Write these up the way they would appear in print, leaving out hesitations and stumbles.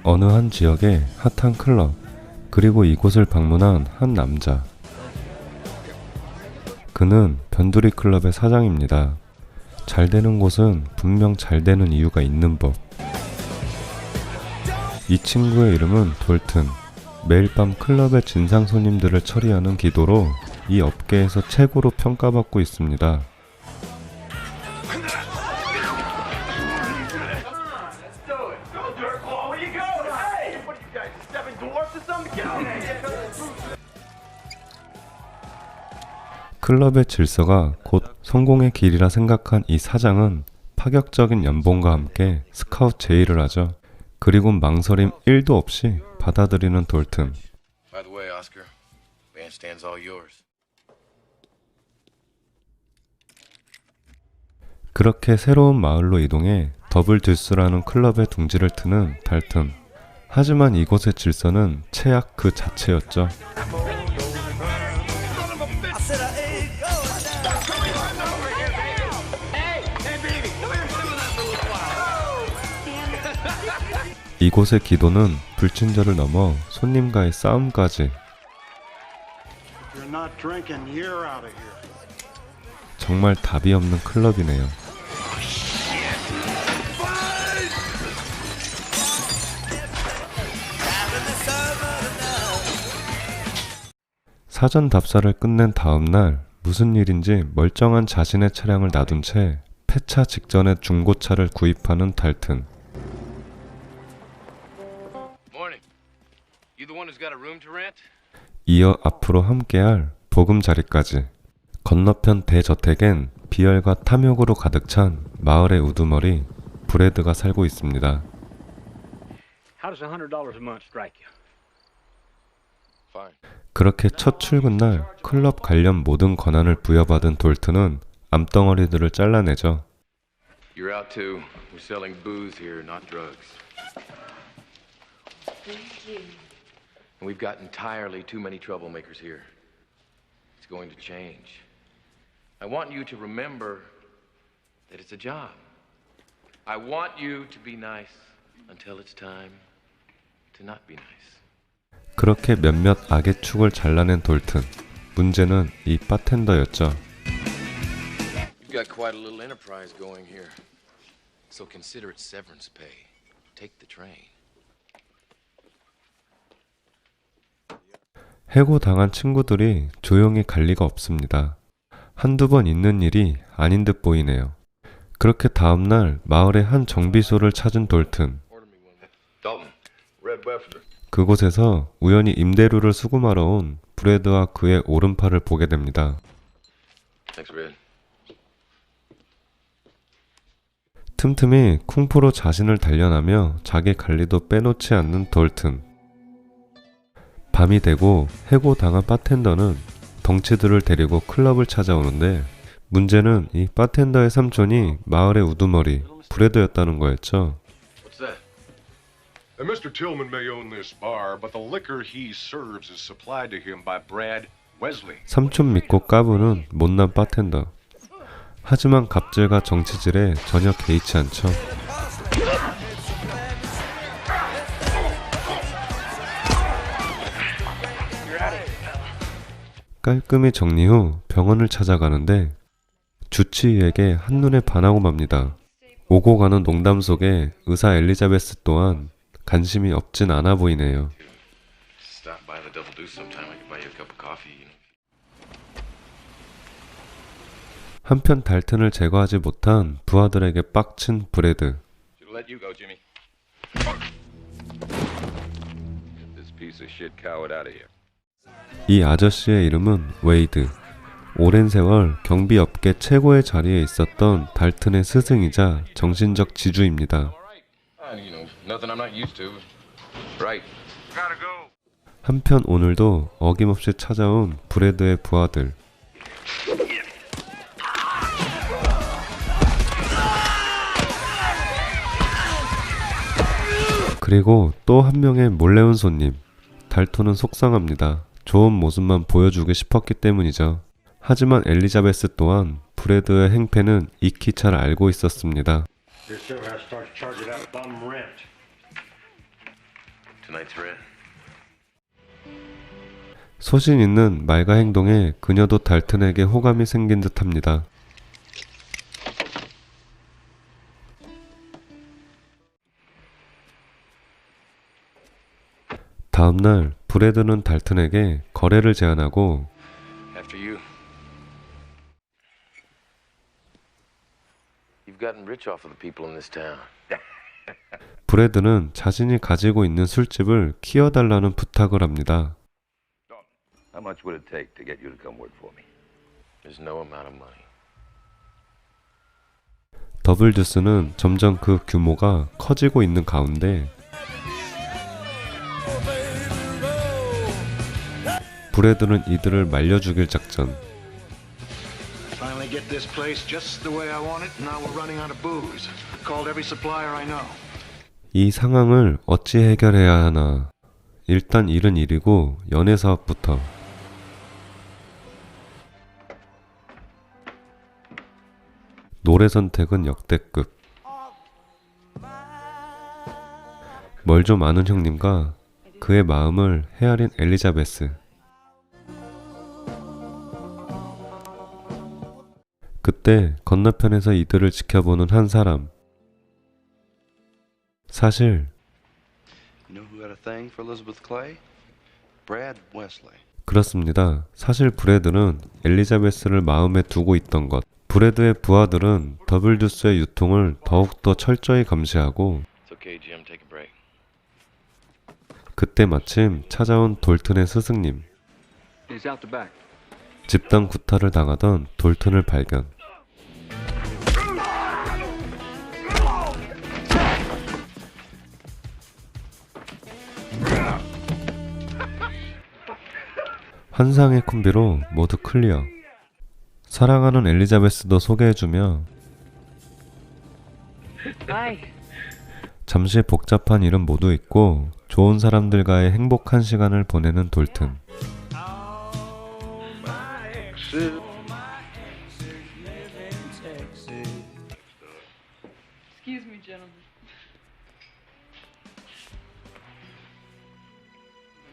어느 한 지역의 핫한 클럽, 그리고 이곳을 방문한 한 남자. 그는 변두리 클럽의 사장입니다. 잘 되는 곳은 분명 잘 되는 이유가 있는 법. 이 친구의 이름은 돌튼. 매일 밤 클럽의 진상 손님들을 처리하는 기도로 이 업계에서 최고로 평가받고 있습니다. 클럽의 질서가 곧 성공의 길이라 생각한 이 사장은 파격적인 연봉과 함께 스카웃 제의를 하죠. 그리고 망설임 1도 없이 받아들이는 돌튼. By the way, Oscar, bandstand's all yours. 그렇게 새로운 마을로 이동해 더블 듀스라는 클럽에 둥지를 트는 달튼. 하지만 이곳의 질서는 최악 그 자체였죠. 이곳의 기도는 불친절을 넘어 손님과의 싸움까지. 정말 답이 없는 클럽이네요. 사전 답사를 끝낸 다음 날 무슨 일인지 멀쩡한 자신의 차량을 놔둔 채 폐차 직전에 중고차를 구입하는 달튼. 이어 앞으로 함께할 보금자리까지. 건너편 대저택엔 비열과 탐욕으로 가득 찬 마을의 우두머리 브래드가 살고 있습니다. 그렇게 첫 출근날 클럽 관련 모든 권한을 부여받은 돌튼은 암덩어리들을 잘라내죠. You're out too. We're selling booze here, not drugs. Thank you. And we've got entirely too many troublemakers here. It's going to change. I want you to remember that it's a job. I want you to be nice until it's time to not be nice. 그렇게 몇몇 악의 축을 잘라낸 돌튼. 문제는 이 바텐더였죠. You've got quite a little enterprise going here. So consider it severance pay. Take the train. 해고당한 친구들이 조용히 갈 리가 없습니다. 한두 번 있는 일이 아닌 듯 보이네요. 그렇게 다음날 마을의 한 정비소를 찾은 돌튼. 그곳에서 우연히 임대료를 수금하러 온 브래드와 그의 오른팔을 보게 됩니다. 틈틈이 쿵푸로 자신을 단련하며 자기 관리도 빼놓지 않는 돌튼. 밤이 되고 해고당한 바텐더는 덩치들을 데리고 클럽을 찾아오는데 문제는 이 바텐더의 삼촌이 마을의 우두머리 브래드였다는 거였죠. Mr. Tillman may own this bar, but the liquor he serves is supplied to him by Brad Wesley. 삼촌 믿고 까부는 못난 바텐더. 하지만 갑질과 정치질에 전혀 개의치 않죠. 깔끔히 정리 후 병원을 찾아가는데 주치의에게 한눈에 반하고 맙니다. 오고 가는 농담 속에 의사 엘리자베스 또한 관심이 없진 않아 보이네요. 한편 달튼을 제거하지 못한 부하들에게 빡친 브래드. 이 아저씨의 이름은 웨이드. 오랜 세월 경비업계 최고의 자리에 있었던 달튼의 스승이자 정신적 지주입니다. 한편 오늘도 어김없이 찾아온 브래드의 부하들. 그리고 또 한 명의 몰래 온 손님. 달톤은 속상합니다. 좋은 모습만 보여주고 싶었기 때문이죠. 하지만 엘리자베스 또한 브래드의 행패는 익히 잘 알고 있었습니다. tonight's rent. 소신 있는 말과 행동에 그녀도 달튼에게 호감이 생긴 듯합니다. 다음날 브래드는 달튼에게 거래를 제안하고 After you. You've gotten rich off of the people in this town. 브래드는 자신이 가지고 있는 술집을 키워달라는 부탁을 합니다. How much would it take to get you to come work for me? There's no amount of money. 더블듀스는 점점 그 규모가 커지고 있는 가운데 브래드는 이들을 말려 죽일 작전, Finally get this place just the way I want it. Now we're running out of booze. Called every supplier I know. 이 상황을 어찌 해결해야 하나. 일단 일은 일이고 연애 사업부터. 노래 선택은 역대급. 뭘 좀 아는 형님과 그의 마음을 헤아린 엘리자베스. 그때 건너편에서 이들을 지켜보는 한 사람. 사실 You know who had a thing for Elizabeth Clay? Brad Wesley. 그렇습니다. 사실 브래드는 엘리자베스를 마음에 두고 있던 것. 브래드의 부하들은 더블듀스의 유통을 더욱더 철저히 감시하고 It's okay, Jim. Take a break. 그때 마침 찾아온 돌튼의 스승님. He's out the back. 집단 구타를 당하던 돌튼을 발견. 환상의 콤비로 모두 클리어. 사랑하는 엘리자베스도 소개해주며 Hi. 잠시 복잡한 일은 모두 잊고 좋은 사람들과의 행복한 시간을 보내는 돌튼. Excuse me, gentlemen.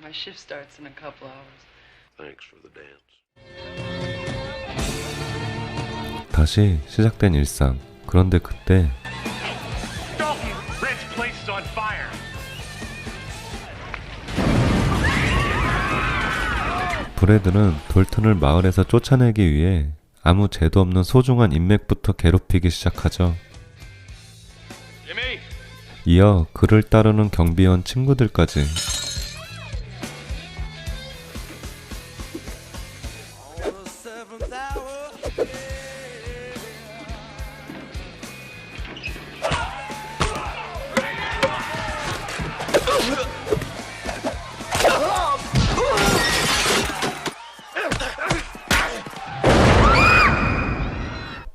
My shift starts in a couple hours. Thanks for the dance. 다시 시작된 일상. 그런데 그때 Dalton, Red's place is on fire. 브래드는 돌튼을 마을에서 쫓아내기 위해 아무 죄도 없는 소중한 인맥부터 괴롭히기 시작하죠. Jimmy! 이어 그를 따르는 경비원 친구들까지.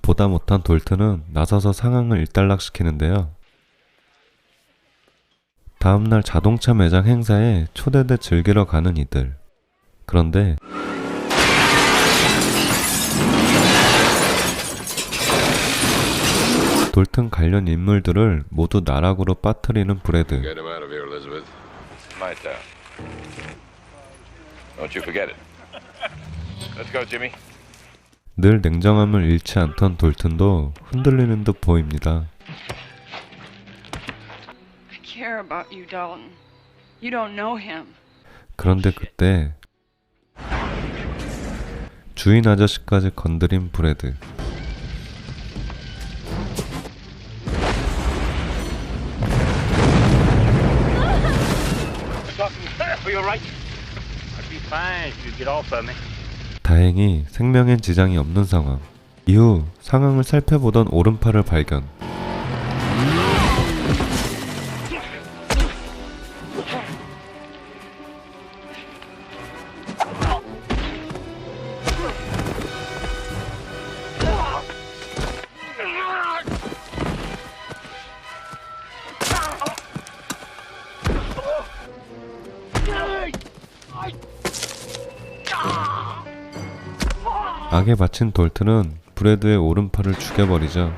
보다 못한 돌튼은 나서서 상황을 일단락시키는데요. 다음날 자동차 매장 행사에 초대돼 즐기러 가는 이들. 그런데 돌튼 관련 인물들을 모두 나락으로 빠뜨리는 브래드. Get him out of here, Elizabeth. My town. Don't you forget it. Let's go, Jimmy. 늘 냉정함을 잃지 않던 돌튼도 흔들리는 듯 보입니다. I care about you, Dalton. You don't know him. 그런데 그때 주인 아저씨까지 건드린 브래드. Are you alright? I'd be fine if you get off of me. 다행히 생명엔 지장이 없는 상황. 이후 상황을 살펴보던 오른팔을 발견. 악에 바친 돌튼은 브래드의 오른팔을 죽여버리죠.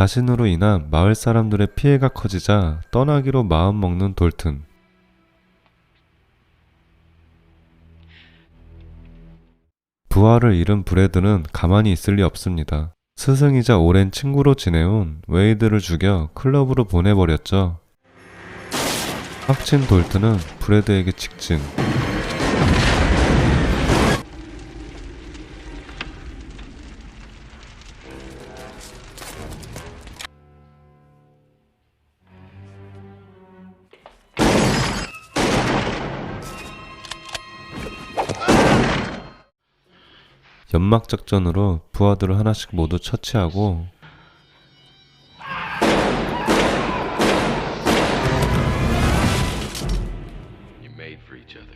자신으로 인한 마을 사람들의 피해가 커지자 떠나기로 마음먹는 돌튼. 부하를 잃은 브래드는 가만히 있을 리 없습니다. 스승이자 오랜 친구로 지내온 웨이드를 죽여 클럽으로 보내버렸죠. 확친 돌튼은 브래드에게 직진. 연막 작전으로 부하들을 하나씩 모두 처치하고 You made for each other.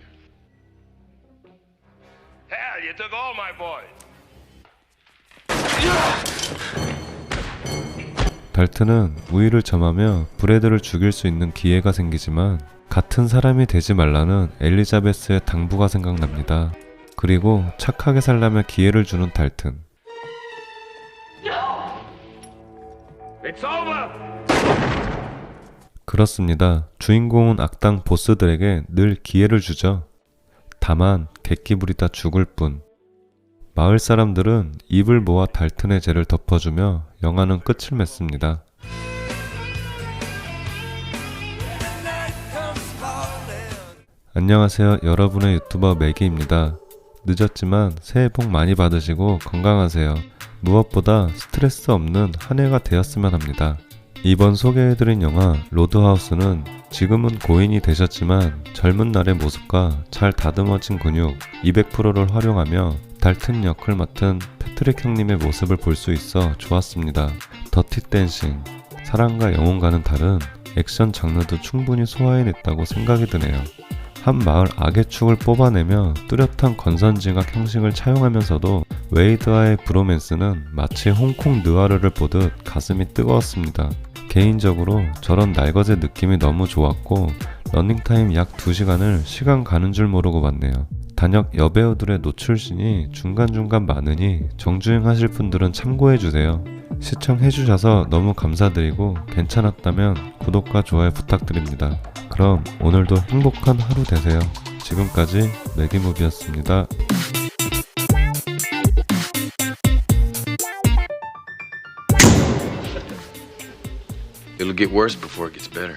Hell, you took all my boys. 달튼은 우위를 점하며 브래드를 죽일 수 있는 기회가 생기지만 같은 사람이 되지 말라는 엘리자베스의 당부가 생각납니다. 그리고 착하게 살려면 기회를 주는 달튼. It's over. 그렇습니다. 주인공은 악당 보스들에게 늘 기회를 주죠. 다만 객기 부리다 죽을 뿐. 마을 사람들은 입을 모아 달튼의 죄를 덮어주며 영화는 끝을 맺습니다. 안녕하세요. 여러분의 유튜버 매기입니다. 늦었지만 새해 복 많이 받으시고 건강하세요. 무엇보다 스트레스 없는 한 해가 되었으면 합니다. 이번 소개해드린 영화 로드하우스는 지금은 고인이 되셨지만 젊은 날의 모습과 잘 다듬어진 근육 200%를 활용하며 달튼 역을 맡은 패트릭 형님의 모습을 볼 수 있어 좋았습니다. 더티 댄싱, 사랑과 영혼과는 다른 액션 장르도 충분히 소화해냈다고 생각이 드네요. 한 마을 악의 축을 뽑아내며 뚜렷한 건선징악 형식을 차용하면서도 웨이드와의 브로맨스는 마치 홍콩 느와르를 보듯 가슴이 뜨거웠습니다. 개인적으로 저런 날것의 느낌이 너무 좋았고 러닝타임 약 2시간을 시간 가는 줄 모르고 봤네요. 단역 여배우들의 노출신이 중간중간 많으니 정주행하실 분들은 참고해주세요. 시청해주셔서 너무 감사드리고 괜찮았다면 구독과 좋아요 부탁드립니다. 그럼 오늘도 행복한 하루 되세요. 지금까지 매기무비였습니다. It'll get worse before it gets better.